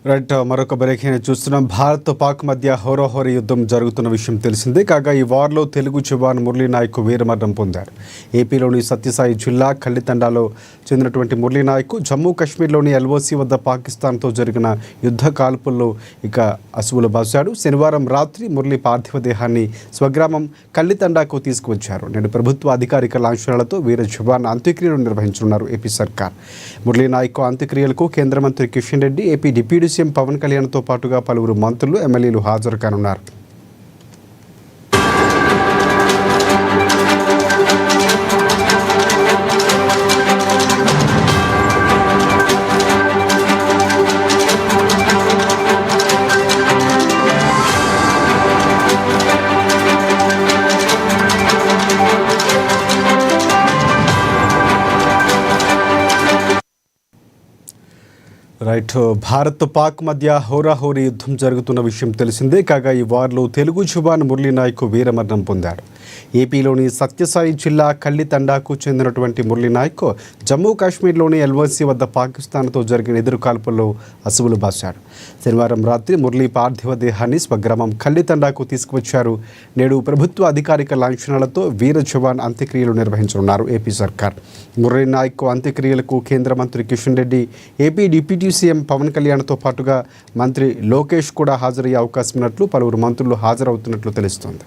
Right మరొక breaking చూస్తున్నాం. భారత్ పాక్ మధ్య హోరాహోరీ యుద్ధం జరుగుతున్న విషయం తెలిసిందే. కాగా ఈ వార్లో తెలుగు జవాన్ మురళీ నాయక్ వీరమరణం పొందారు. ఏపీలోని సత్యసాయి జిల్లా కల్లితండాలో చెందినటువంటి మురళీ నాయక్ జమ్మూ కాశ్మీర్లోని ఎల్ఓసి వద్ద పాకిస్తాన్తో జరిగిన యుద్ధ కాల్పుల్లో అసువులు బాసాడు. శనివారం రాత్రి మురళీ పార్థివ దేహాన్ని స్వగ్రామం కల్లితండాకు తీసుకువచ్చారు. నేడు ప్రభుత్వ అధికారిక లాంఛనాలతో వీర జవాన్ అంత్యక్రియలు నిర్వహించనున్నారు ఏపీ సర్కార్. మురళీ నాయక్ అంత్యక్రియలకు కేంద్ర మంత్రి Kishan Reddy, AP deputy CM Pawan కళ్యాణ్తో పాటుగా పలువురు మంత్రులు, ఎమ్మెల్యేలు హాజరు కానున్నారు. రైట్ భారత్ పాక్ మధ్య హోరాహోరీ యుద్ధం జరుగుతున్న విషయం తెలిసిందే. కాగా ఈ వార్లో తెలుగు జవాన్ మురళీ నాయక్ వీరమరణం పొందాడు. ఏపీలోని సత్యసాయి జిల్లా కల్లితండాకు చెందినటువంటి మురళీ నాయక్ జమ్మూ కాశ్మీర్లోని ఎల్ఓసి వద్ద పాకిస్తాన్తో జరిగిన ఎదురు కాల్పుల్లో అసువులు బాశాడు. శనివారం రాత్రి మురళీ పార్థివ దేహాన్ని స్వగ్రామం కల్లితండాకు తీసుకువచ్చారు. నేడు ప్రభుత్వ అధికారిక లాంఛనాలతో వీర జవాన్ అంత్యక్రియలు నిర్వహించనున్నారు ఏపీ సర్కార్. మురళీ నాయక్ అంత్యక్రియలకు కేంద్ర మంత్రి Kishan Reddy, AP deputy CM Pawan కళ్యాణ్తో పాటుగా మంత్రి లోకేష్ కూడా హాజరయ్యే అవకాశం ఉన్నట్లు పలువురు మంత్రులు హాజరవుతున్నట్లు తెలుస్తోంది.